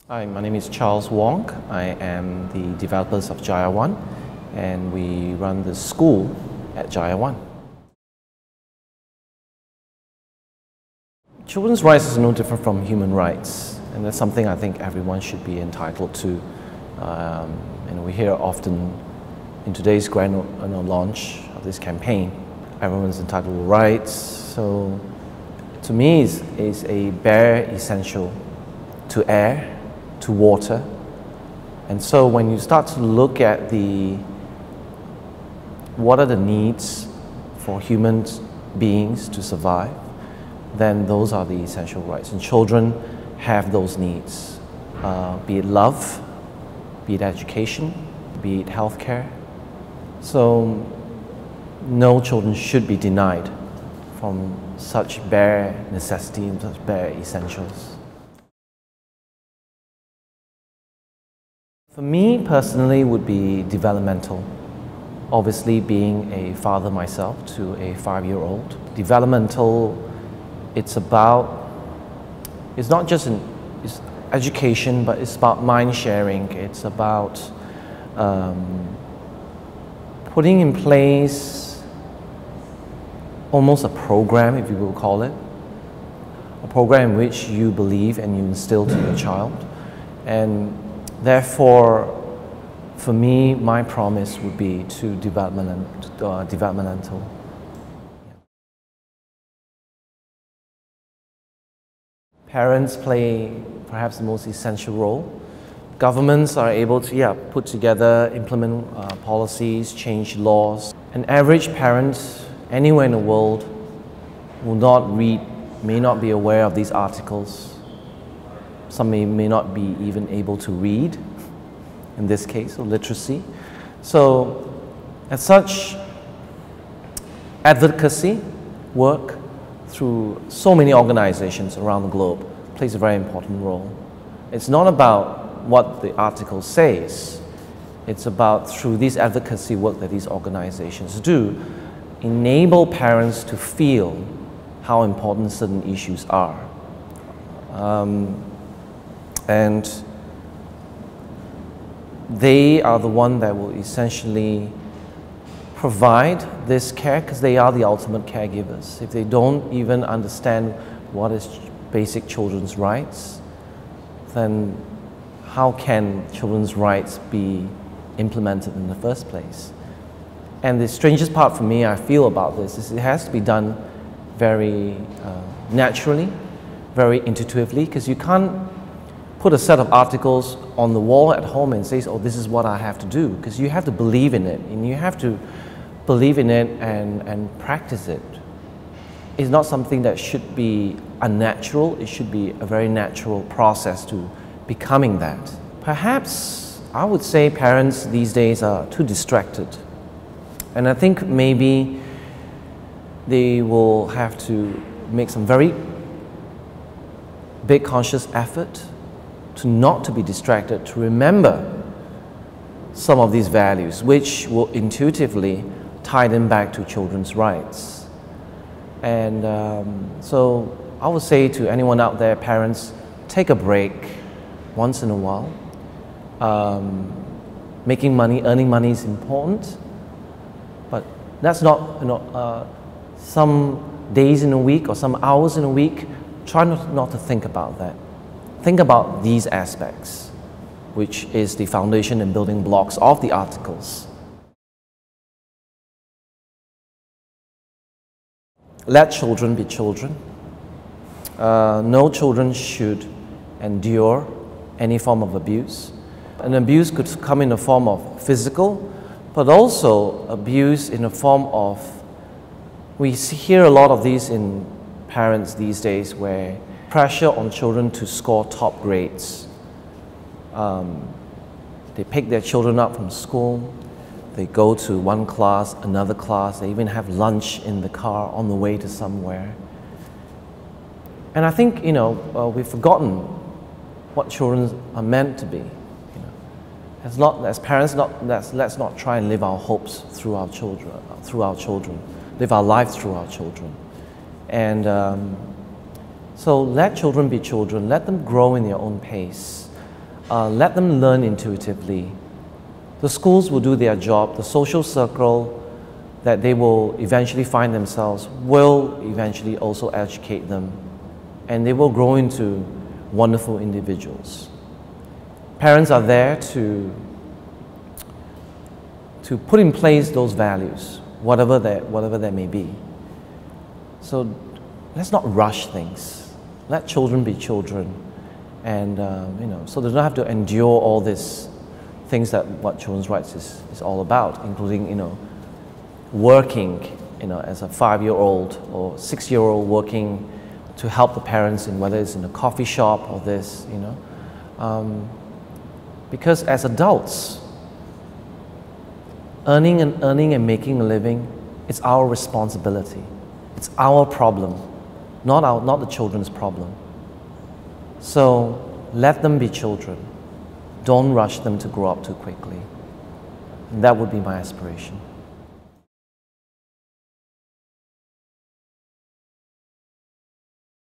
Hi, my name is Charles Wong. I am the developers of Jaya One, and we run the school at Jaya One. Children's rights is no different from human rights, and that's something I think everyone should be entitled to. And we hear often in today's grand launch of this campaign, everyone's entitled to rights. So to me, it's a bare essential to air, to water. And so when you start to look at what are the needs for human beings to survive, then those are the essential rights. And children have those needs, be it love, be it education, be it healthcare. So no children should be denied from such bare necessity and such bare essentials. For me personally would be developmental. Obviously being a father myself to a 5-year-old. Developmental, it's not just it's education, but it's about mind sharing. It's about putting in place almost a program, if you will call it. A program in which you believe and you instill to your child. And therefore, for me, my promise would be to developmental. Parents play perhaps the most essential role. Governments are able to put together, implement policies, change laws. An average parent anywhere in the world will not read, may not be aware of these articles. Some may not be even able to read, in this case, or literacy. So, as such, advocacy work through so many organizations around the globe plays a very important role. It's not about what the article says, it's about through this advocacy work that these organizations do, enable parents to feel how important certain issues are. And they are the one that will essentially provide this care because they are the ultimate caregivers. If they don't even understand what is basic children's rights, then how can children's rights be implemented in the first place? And the strangest part for me, I feel about this, is it has to be done very naturally, very intuitively, because you can't put a set of articles on the wall at home and say, oh, this is what I have to do, because you have to believe in it, and you have to believe in it and practice it. It's not something that should be unnatural, it should be a very natural process to becoming that. Perhaps I would say parents these days are too distracted, and I think maybe they will have to make some very big conscious effort to not to be distracted, to remember some of these values, which will intuitively tie them back to children's rights. And so I would say to anyone out there, parents, take a break once in a while. Making money, earning money is important, but that's not, some days in a week or some hours in a week, try not to think about that. Think about these aspects, which is the foundation and building blocks of the articles. Let children be children. No children should endure any form of abuse. An abuse could come in the form of physical, but also abuse in the form of, we hear a lot of these in parents these days, where pressure on children to score top grades. They pick their children up from school, they go to one class, another class, they even have lunch in the car on the way to somewhere. And I think, we've forgotten what children are meant to be. As parents, let's not try and live our hopes through our children, live our lives through our children. And so let children be children, let them grow in their own pace. let them learn intuitively. The schools will do their job. The social circle that they will eventually find themselves will eventually also educate them, and they will grow into wonderful individuals. Parents are there to put in place those values, whatever they may be. So let's not rush things. Let children be children, and so they don't have to endure all these things that what children's rights is all about, including working as a 5-year-old or 6-year-old, working to help the parents in whether it's in a coffee shop or this, because as adults, earning and making a living, it's our responsibility. It's our problem, not the children's problem. So let them be children. Don't rush them to grow up too quickly. And that would be my aspiration.